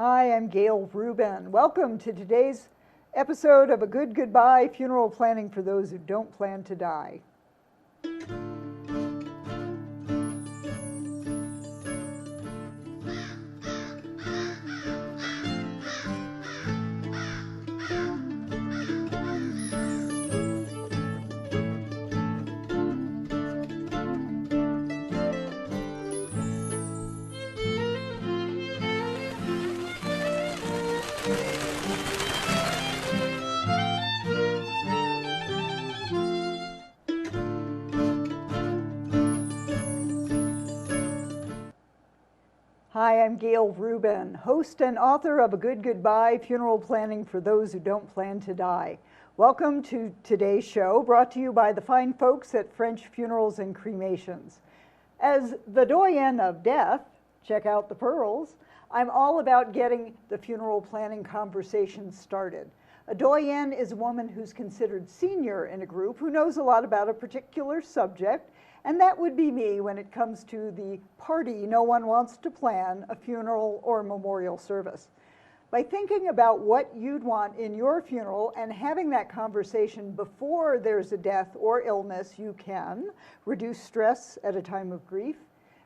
Hi, I'm Gail Rubin. Welcome to today's episode of A Good Goodbye, Funeral Planning for Those Who Don't Plan to Die. Hi, I'm Gail Rubin, host and author of A Good Goodbye, Funeral Planning for Those Who Don't Plan to Die. Welcome to today's show, brought to you by the fine folks at French Funerals and Cremations. As the doyen of death, check out the pearls, I'm all about getting the funeral planning conversation started. A doyen is a woman who's considered senior in a group who knows a lot about a particular subject, and that would be me when it comes to the party no one wants to plan, a funeral or memorial service. By thinking about what you'd want in your funeral and having that conversation before there's a death or illness, you can reduce stress at a time of grief,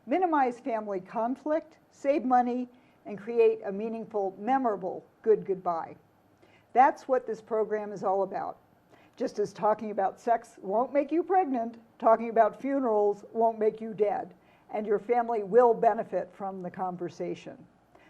minimize family conflict, save money, and create a meaningful, memorable good goodbye. That's what this program is all about. Just as talking about sex won't make you pregnant, talking about funerals won't make you dead, and your family will benefit from the conversation.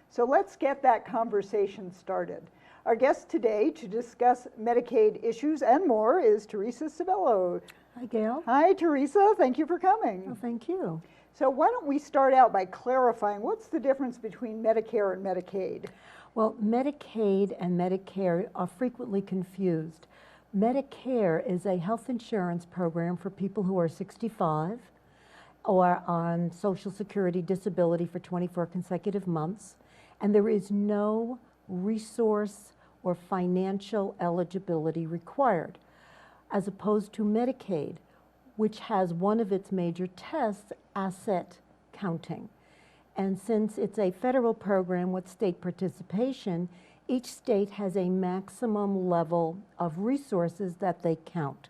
So let's get that conversation started. Our guest today to discuss Medicaid issues and more is Teresa Civello. Hi, Gail. Hi, Teresa. Thank you for coming. Well, thank you. So why don't we start out by clarifying what's the difference between Medicare and Medicaid? Well, Medicaid and Medicare are frequently confused. Medicare is a health insurance program for people who are 65 or on Social Security disability for 24 consecutive months, and there is no resource or financial eligibility required, as opposed to Medicaid, which has one of its major tests, asset counting. And since it's a federal program with state participation, each state has a maximum level of resources that they count.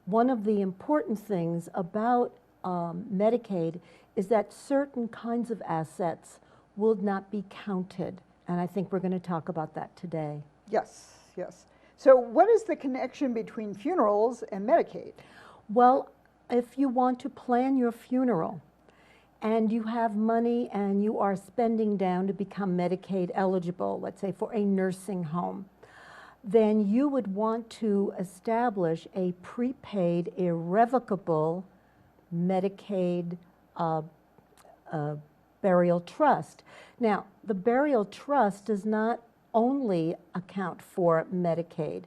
One of the important things about Medicaid is that certain kinds of assets will not be counted, and I think we're going to talk about that today. Yes, yes. So what is the connection between funerals and Medicaid? Well, if you want to plan your funeral, and you have money and you are spending down to become Medicaid eligible, let's say for a nursing home, then you would want to establish a prepaid, irrevocable Medicaid burial trust. Now, the burial trust does not only account for Medicaid.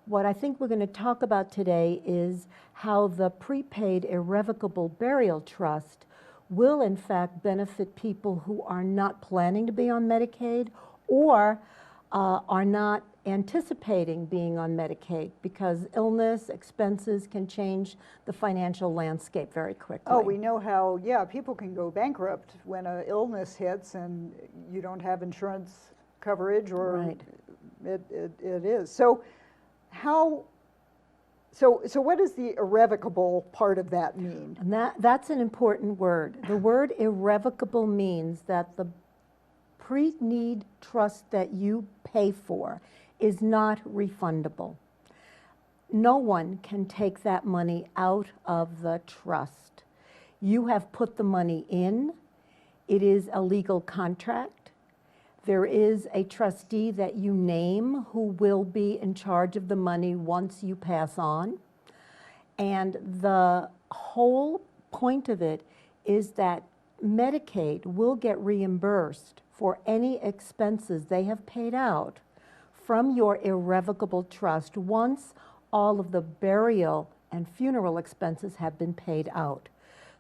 What I think we're going to talk about today is how the prepaid, irrevocable burial trust will in fact benefit people who are not planning to be on Medicaid or are not anticipating being on Medicaid, because illness, expenses can change the financial landscape very quickly. Oh, we know how, yeah, people can go bankrupt when an illness hits and you don't have insurance coverage, or right. it is. So how, so what does the irrevocable part of that mean? And that's an important word. The word irrevocable means that the pre-need trust that you pay for is not refundable. No one can take that money out of the trust. You have put the money in. It is a legal contract. There is a trustee that you name who will be in charge of the money once you pass on. And the whole point of it is that Medicaid will get reimbursed for any expenses they have paid out from your irrevocable trust once all of the burial and funeral expenses have been paid out.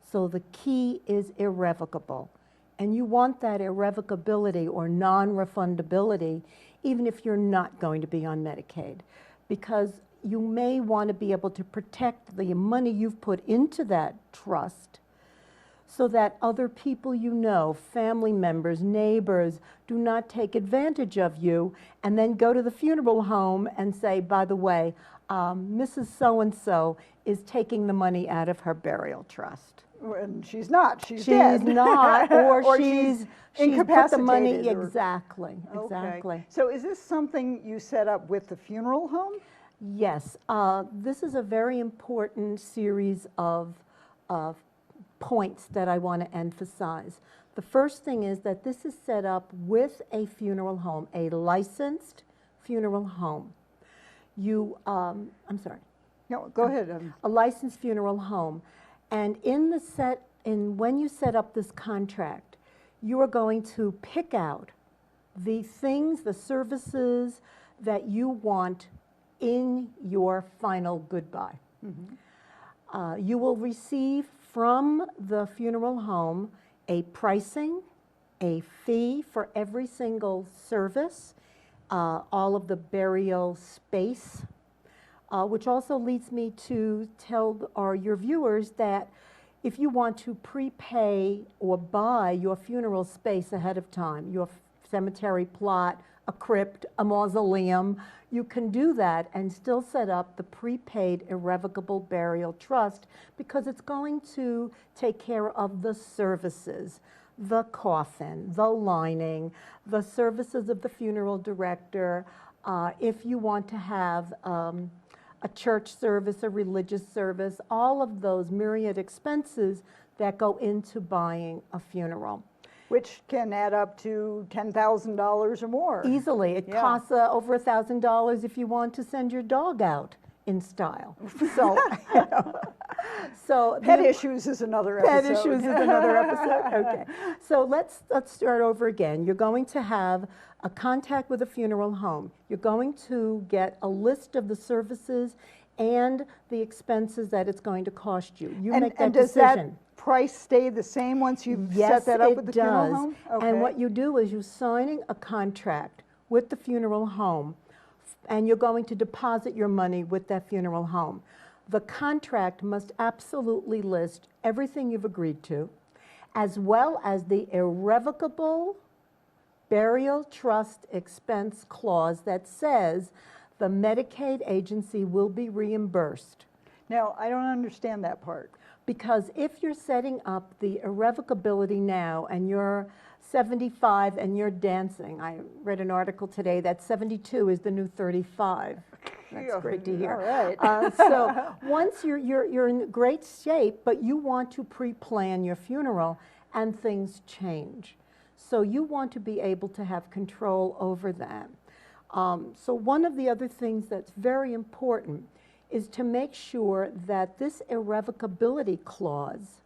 So the key is irrevocable. And you want that irrevocability or non-refundability even if you're not going to be on Medicaid, because you may want to be able to protect the money you've put into that trust so that other people you know, family members, neighbors, do not take advantage of you and then go to the funeral home and say, by the way, Mrs. So-and-so is taking the money out of her burial trust. And she's not. She's dead. She's not, or she's put the money, incapacitated. exactly, Okay. exactly. So is this something you set up with the funeral home? Yes, this is a very important series of points that I want to emphasize. The first thing is that this is set up with a funeral home, a licensed funeral home. I'm sorry. No, go ahead. A licensed funeral home. And when you set up this contract, you are going to pick out the things, the services that you want in your final goodbye. Mm-hmm. You will receive from the funeral home a pricing, a fee for every single service, all of the burial space, which also leads me to tell your viewers that if you want to prepay or buy your funeral space ahead of time, your cemetery plot, a crypt, a mausoleum, you can do that and still set up the prepaid irrevocable burial trust, because it's going to take care of the services, the coffin, the lining, the services of the funeral director. If you want to have a church service, a religious service, all of those myriad expenses that go into buying a funeral. Which can add up to $10,000 or more. Easily. It costs over $1,000 if you want to send your dog out in style. So, Pet issues is another episode. Pet issues is another episode. Okay. So let's start over again. You're going to have a contact with a funeral home. You're going to get a list of the services and the expenses that it's going to cost you. You make that does decision. That price stay the same once you've set that up with the funeral home? Okay. And what you do is you're signing a contract with the funeral home, and you're going to deposit your money with that funeral home. The contract must absolutely list everything you've agreed to, as well as the irrevocable burial trust expense clause that says the Medicaid agency will be reimbursed. Now, I don't understand that part. Because if you're setting up the irrevocability now and you're 75 and you're dancing, I read an article today that 72 is the new 35. That's great to hear. All right. So once you're in great shape, but you want to pre-plan your funeral and things change. So you want to be able to have control over that. So one of the other things that's very important is to make sure that this irrevocability clause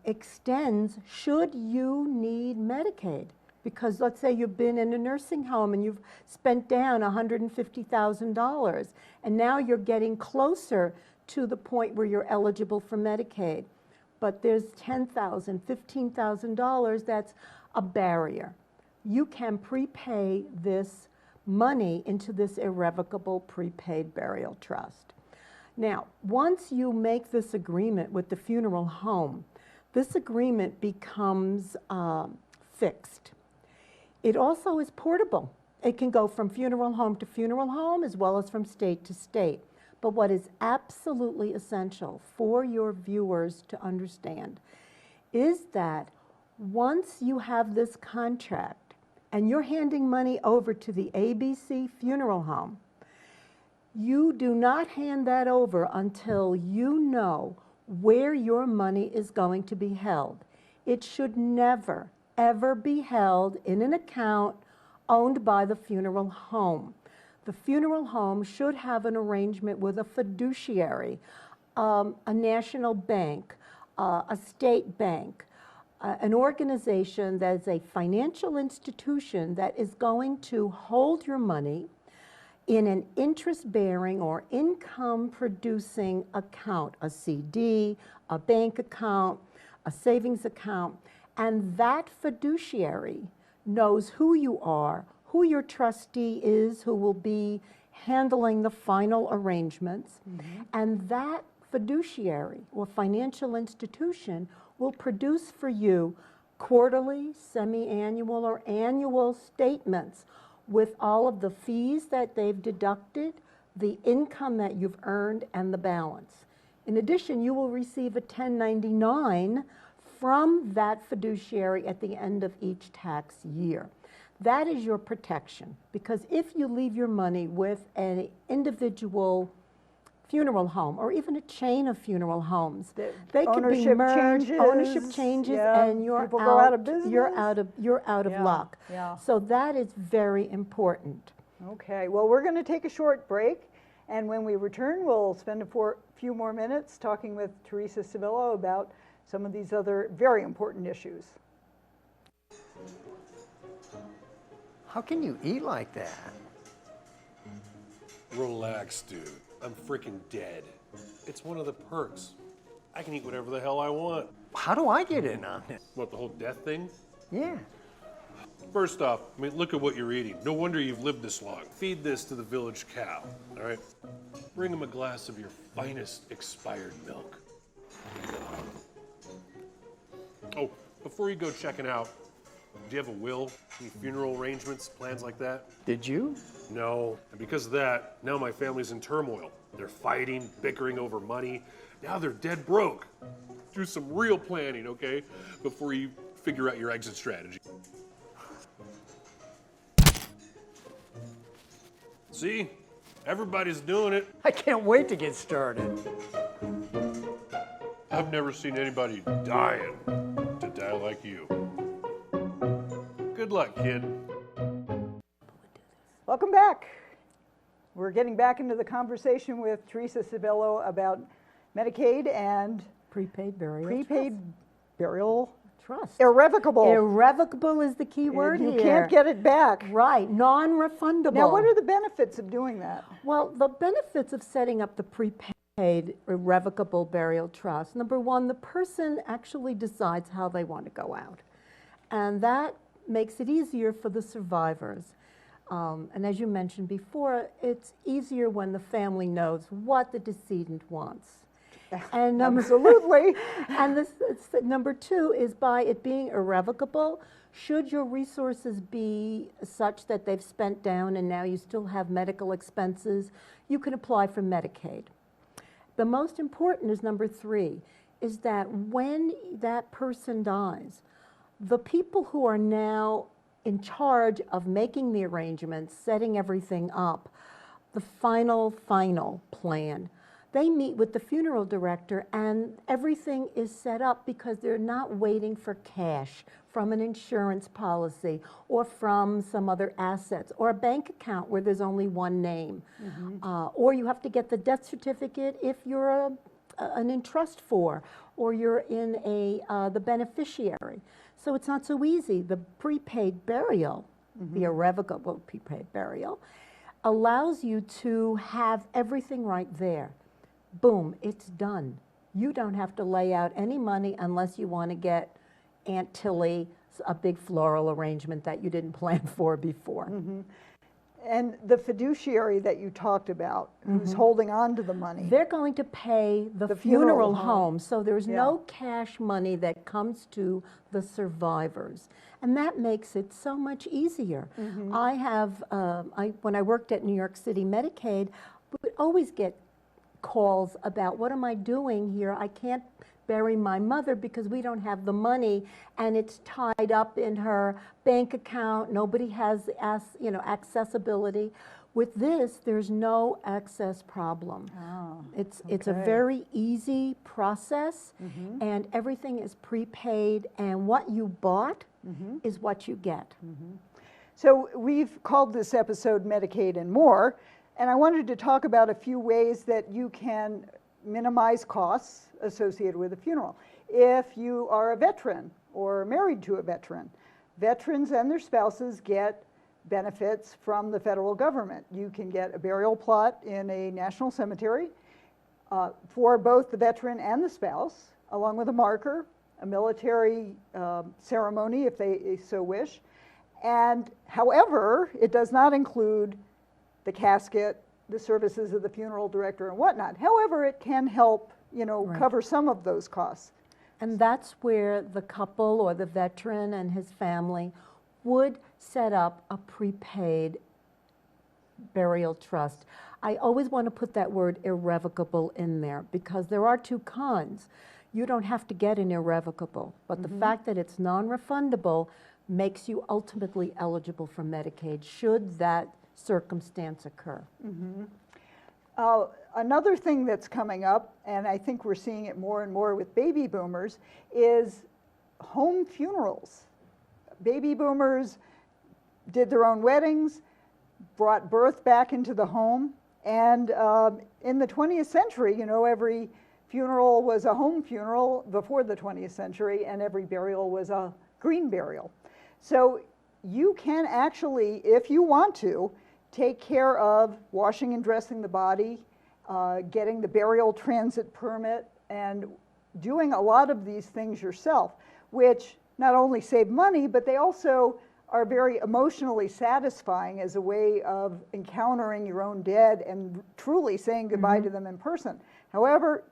extends should you need Medicaid. Because let's say you've been in a nursing home and you've spent down $150,000, and now you're getting closer to the point where you're eligible for Medicaid. But there's $10,000, $15,000 that's a barrier. You can prepay this money into this irrevocable prepaid burial trust. Now, once you make this agreement with the funeral home, this agreement becomes fixed. It also is portable. It can go from funeral home to funeral home as well as from state to state. But what is absolutely essential for your viewers to understand is that once you have this contract, and you're handing money over to the ABC funeral home, you do not hand that over until you know where your money is going to be held. It should never, ever be held in an account owned by the funeral home. The funeral home should have an arrangement with a fiduciary, a national bank, a state bank, an organization that is a financial institution that is going to hold your money in an interest-bearing or income-producing account, a CD, a bank account, a savings account, and that fiduciary knows who you are, who your trustee is, who will be handling the final arrangements, and that fiduciary or financial institution will produce for you quarterly, semi-annual, or annual statements with all of the fees that they've deducted, the income that you've earned, and the balance. In addition, you will receive a 1099 from that fiduciary at the end of each tax year. That is your protection, because if you leave your money with an individual funeral home or even a chain of funeral homes, they could be merged, ownership changes, and you're people go out of business. You're out of luck. Yeah. So that is very important. Okay, well, we're going to take a short break, and when we return, we'll spend a few more minutes talking with Teresa Civello about some of these other very important issues. How can you eat like that? Relax, dude. I'm freaking dead. It's one of the perks. I can eat whatever the hell I want. How do I get in on it? What, the whole death thing? Yeah. First off, I mean, look at what you're eating. No wonder you've lived this long. Feed this to the village cow, all right? Bring them a glass of your finest expired milk. Oh, before you go checking out, do you have a will, any funeral arrangements, plans like that? Did you? No, and because of that, now my family's in turmoil. They're fighting, bickering over money. Now they're dead broke. Do some real planning, okay, before you figure out your exit strategy. See? Everybody's doing it. I can't wait to get started. I've never seen anybody dying to die like you. Good luck, kid. Welcome back. We're getting back into the conversation with Teresa Civello about Medicaid and Prepaid burial burial trust. irrevocable. Irrevocable is the key word You here. can't get it back. Right, non-refundable. Now, what are the benefits of doing that? Well, the benefits of setting up the prepaid irrevocable burial trust. Number one, the person actually decides how they want to go out. And that makes it easier for the survivors. And as you mentioned before, it's easier when the family knows what the decedent wants. And Absolutely. And number two is by it being irrevocable, should your resources be such that they've spent down and now you still have medical expenses, you can apply for Medicaid. The most important is number three, is that when that person dies, the people who are now in charge of making the arrangements, setting everything up, the final plan, they meet with the funeral director and everything is set up because they're not waiting for cash from an insurance policy or from some other assets or a bank account where there's only one name. Or you have to get the death certificate if you're an in trust for, or you're in the beneficiary. So it's not so easy. The prepaid burial, the irrevocable prepaid burial, allows you to have everything right there. Boom, it's done. You don't have to lay out any money unless you want to get Aunt Tilly a big floral arrangement that you didn't plan for before. And the fiduciary that you talked about, who's holding on to the money. They're going to pay the funeral funeral home. home, so there's no cash money that comes to the survivors. And that makes it so much easier. I have, when I worked at New York City Medicaid, we would always get calls about, what am I doing here? I can't bury my mother because we don't have the money and it's tied up in her bank account. Nobody has accessibility. With this, there's no access problem. It's a very easy process and everything is prepaid and what you bought is what you get. So we've called this episode Medicaid and More, and I wanted to talk about a few ways that you can minimize costs associated with a funeral. If you are a veteran or married to a veteran, veterans and their spouses get benefits from the federal government. You can get a burial plot in a national cemetery for both the veteran and the spouse, along with a marker, a military ceremony if they so wish. And however, it does not include the casket, the services of the funeral director and whatnot. However, it can help Right. cover some of those costs. And that's where the couple or the veteran and his family would set up a prepaid burial trust. I always want to put that word irrevocable in there because there are two cons. You don't have to get an irrevocable, but the fact that it's non-refundable makes you ultimately eligible for Medicaid should that circumstance occur. Another thing that's coming up, and I think we're seeing it more and more with baby boomers, is home funerals. Baby boomers did their own weddings, brought birth back into the home, and in the 20th century, every funeral was a home funeral before the 20th century, and every burial was a green burial. So you can actually, if you want to, take care of washing and dressing the body, getting the burial transit permit, and doing a lot of these things yourself, which not only save money, but they also are very emotionally satisfying as a way of encountering your own dead and truly saying goodbye to them in person. However,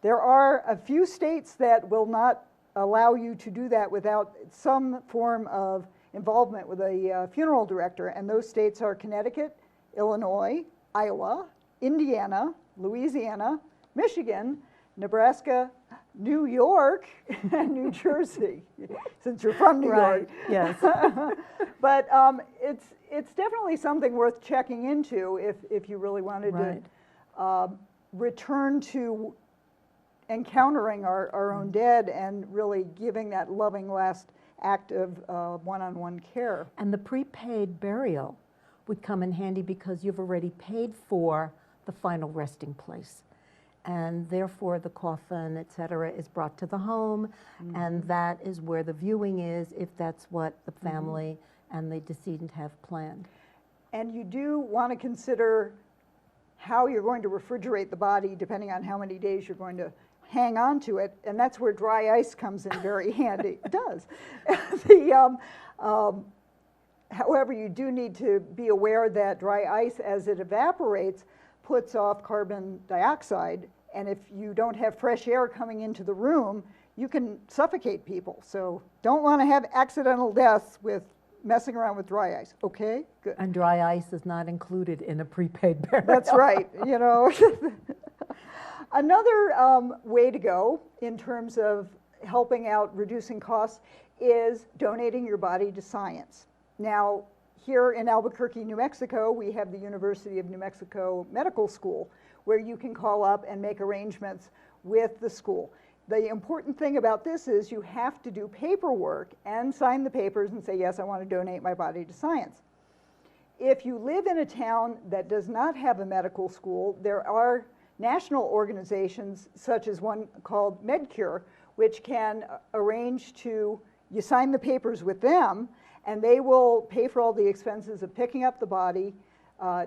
there are a few states that will not allow you to do that without some form of involvement with a funeral director, and those states are Connecticut, Illinois, Iowa, Indiana, Louisiana, Michigan, Nebraska, New York, and New Jersey, since you're from New York. Yes. But it's definitely something worth checking into if you really wanted to return to encountering our own dead and really giving that loving last act of one-on-one care. And the prepaid burial would come in handy because you've already paid for the final resting place. And therefore the coffin, et cetera, is brought to the home, and that is where the viewing is if that's what the family and the decedent have planned. And you do want to consider how you're going to refrigerate the body depending on how many days you're going to hang on to it, and that's where dry ice comes in very handy. It does. However, you do need to be aware that dry ice, as it evaporates, puts off carbon dioxide, and if you don't have fresh air coming into the room, you can suffocate people. So don't want to have accidental deaths with messing around with dry ice. Okay, good. And dry ice is not included in a prepaid burial. That's right, Another way to go in terms of helping out reducing costs is donating your body to science. Now, here in Albuquerque, New Mexico, we have the University of New Mexico Medical School, where you can call up and make arrangements with the school. The important thing about this is you have to do paperwork and sign the papers and say, yes, I want to donate my body to science. If you live in a town that does not have a medical school, there are national organizations, such as one called Medicare, which can arrange you sign the papers with them, and they will pay for all the expenses of picking up the body,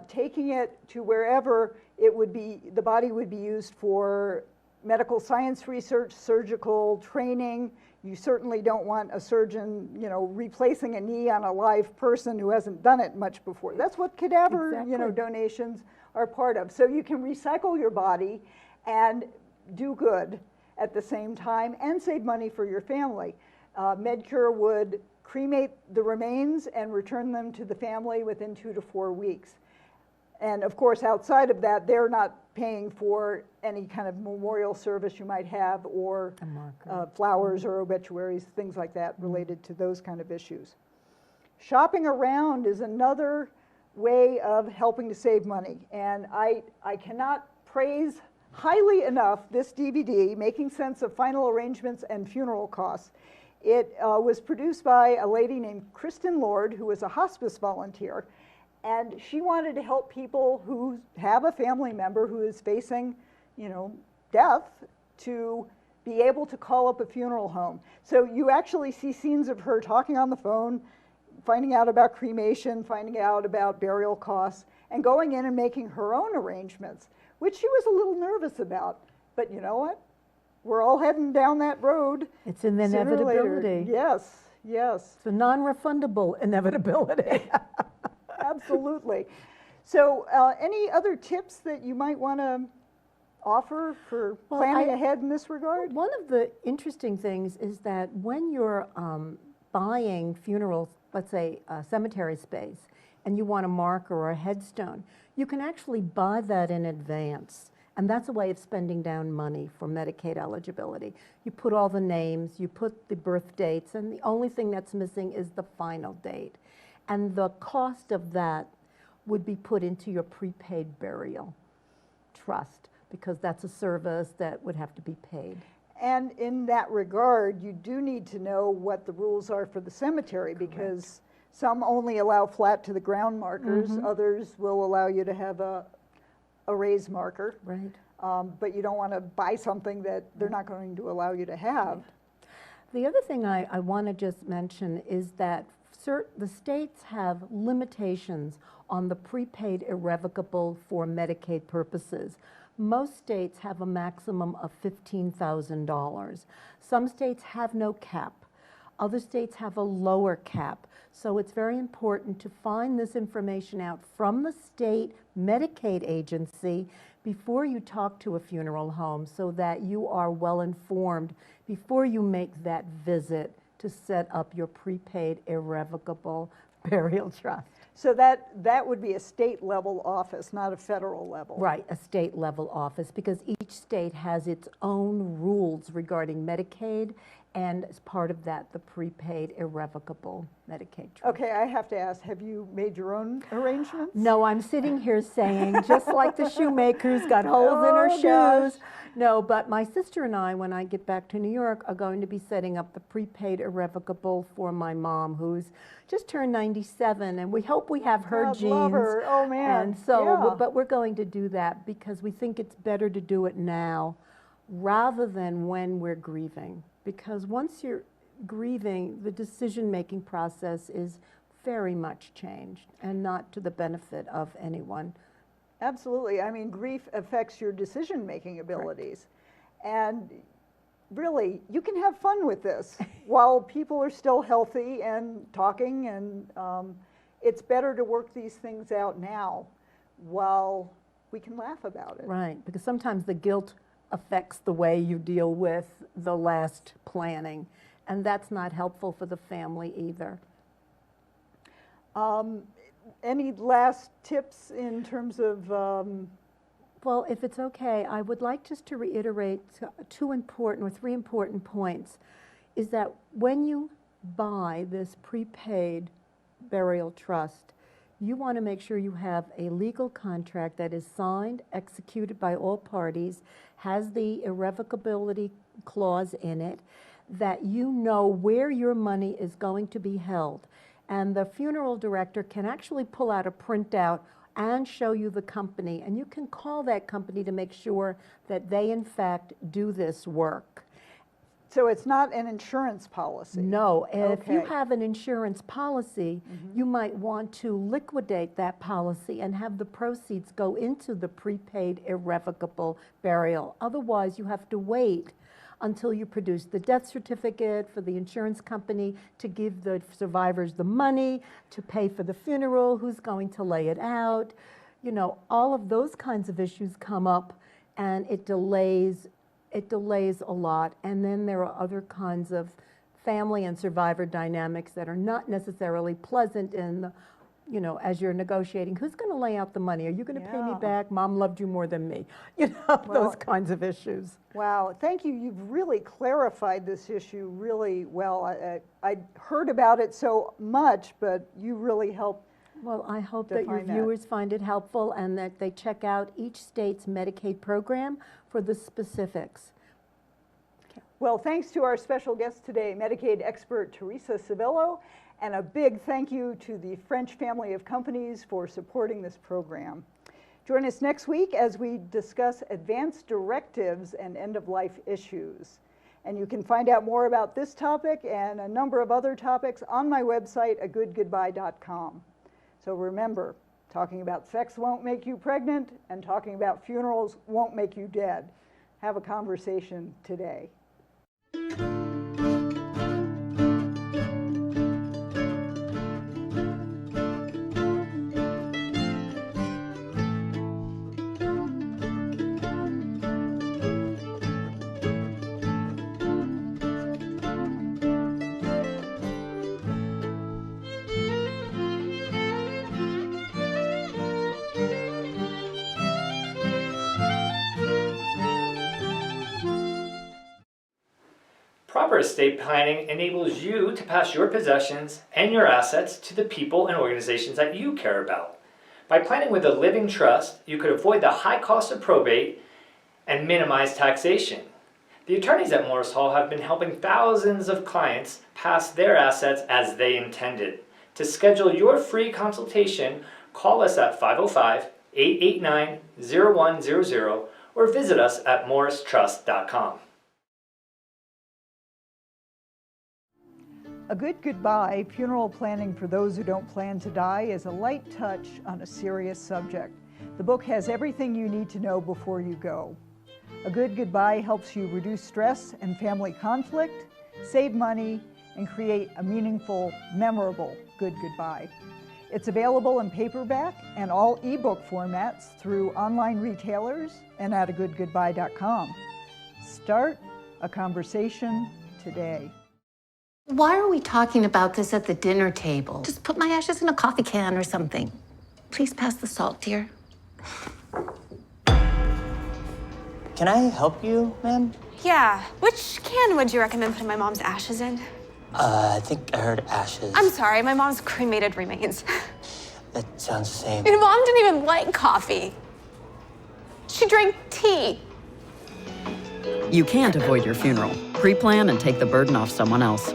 taking it to wherever the body would be used for medical science research, surgical training. You certainly don't want a surgeon, replacing a knee on a live person who hasn't done it much before. That's what cadaver, donations are part of. So you can recycle your body and do good at the same time and save money for your family. Medicare would cremate the remains and return them to the family within 2 to 4 weeks. And of course, outside of that, they're not paying for any kind of memorial service you might have, or flowers or obituaries, things like that related to those kind of issues. Shopping around is another way of helping to save money. And I cannot praise highly enough this DVD, Making Sense of Final Arrangements and Funeral Costs. It was produced by a lady named Kristen Lord, who was a hospice volunteer. And she wanted to help people who have a family member who is facing, death, to be able to call up a funeral home. So you actually see scenes of her talking on the phone, finding out about cremation, finding out about burial costs, and going in and making her own arrangements, which she was a little nervous about. But you know what? We're all heading down that road. It's an inevitability. Yes, yes. It's a non-refundable inevitability. Absolutely. So any other tips that you might want to offer for Well, planning ahead in this regard? One of the interesting things is that when you're buying funeral, let's say cemetery space, and you want a marker or a headstone, you can actually buy that in advance. And that's a way of spending down money for Medicaid eligibility. You put all the names, you put the birth dates, and the only thing that's missing is the final date. And the cost of that would be put into your prepaid burial trust, because that's a service that would have to be paid. And in that regard, you do need to know what the rules are for the cemetery, because some only allow flat to the ground markers, others will allow you to have a raised marker. Right. But you don't want to buy something that they're not going to allow you to have. The other thing I want to just mention is that the states have limitations on the prepaid irrevocable for Medicaid purposes. Most states have a maximum of $15,000. Some states have no cap. Other states have a lower cap. So it's very important to find this information out from the state Medicaid agency before you talk to a funeral home, so that you are well informed before you make that visit to set up your prepaid irrevocable burial trust. So that would be a state level office, not a federal level. Right, a state level office, because each state has its own rules regarding Medicaid, and as part of that, the prepaid irrevocable Medicaid trust. Okay, I have to ask, have you made your own arrangements? No, I'm sitting here saying, just like the shoemaker's got holes in her Oh, gosh. shoes. No, but my sister and I, when I get back to New York, are going to be setting up the prepaid irrevocable for my mom, who's just turned 97, and we hope we have her God genes. love her. Oh, man. And so, Yeah. but we're going to do that because we think it's better to do it now rather than when we're grieving. Because once you're grieving, the decision-making process is very much changed and not to the benefit of anyone. Absolutely. I mean, grief affects your decision-making abilities. And really, you can have fun with this while people are still healthy and talking, and it's better to work these things out now while we can laugh about it. Right, because sometimes the guilt affects the way you deal with the last planning, and that's not helpful for the family either. Any last tips in terms of Well, if it's okay, I would like just to reiterate three important points, is that when you buy this prepaid burial trust, you want to make sure you have a legal contract that is signed, executed by all parties, has the irrevocability clause in it, that you know where your money is going to be held. And the funeral director can actually pull out a printout and show you the company, and you can call that company to make sure that they in fact do this work. so it's not an insurance policy? No, if you Okay. have an insurance policy, you might want to liquidate that policy and have the proceeds go into the prepaid irrevocable burial. Otherwise, you have to wait until you produce the death certificate for the insurance company to give the survivors the money, to pay for the funeral, who's going to lay it out. You know, all of those kinds of issues come up, and it delays a lot. And then there are other kinds of family and survivor dynamics that are not necessarily pleasant in the, you know, as you're negotiating, who's going to lay out the money? Are you going to pay me Yeah. back? Mom loved you more than me. You know, Well, those kinds of issues. Wow, thank you. You've really clarified this issue really well. I heard about it so much, but you really helped. Well, I hope that your Define that. viewers find it helpful and that they check out each state's Medicaid program for the specifics. Well, thanks to our special guest today, Medicaid expert Teresa Civello, and a big thank you to the French family of companies for supporting this program. Join us next week as we discuss advanced directives and end-of-life issues. And you can find out more about this topic and a number of other topics on my website, agoodgoodbye.com. So remember, talking about sex won't make you pregnant, and talking about funerals won't make you dead. Have a conversation today. Proper estate planning enables you to pass your possessions and your assets to the people and organizations that you care about. By planning with a living trust, you could avoid the high cost of probate and minimize taxation. The attorneys at Morris Hall have been helping thousands of clients pass their assets as they intended. To schedule your free consultation, call us at 505-889-0100 or visit us at morristrust.com. A Good Goodbye, Funeral Planning for Those Who Don't Plan to Die is a light touch on a serious subject. The book has everything you need to know before you go. A Good Goodbye helps you reduce stress and family conflict, save money, and create a meaningful, memorable good goodbye. It's available in paperback and all ebook formats through online retailers and at agoodgoodbye.com. Start a conversation today. Why are we talking about this at the dinner table? Just put my ashes in a coffee can or something. Please pass the salt, dear. Can I help you, ma'am? Yeah. Which can would you recommend putting my mom's ashes in? I think I heard ashes. I'm sorry, my mom's cremated remains. That sounds the same. Your mom didn't even like coffee. She drank tea. You can't avoid your funeral. Pre-plan and take the burden off someone else.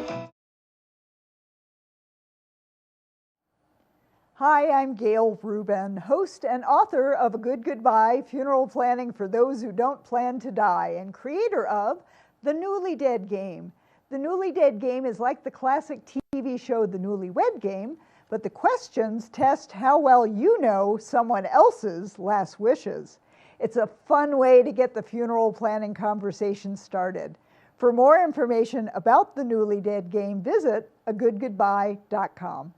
Hi, I'm Gail Rubin, host and author of A Good Goodbye, Funeral Planning for Those Who Don't Plan to Die, and creator of The Newly Dead Game. The Newly Dead Game is like the classic TV show The Newlywed Game, but the questions test how well you know someone else's last wishes. It's a fun way to get the funeral planning conversation started. For more information about The Newly Dead Game, visit agoodgoodbye.com.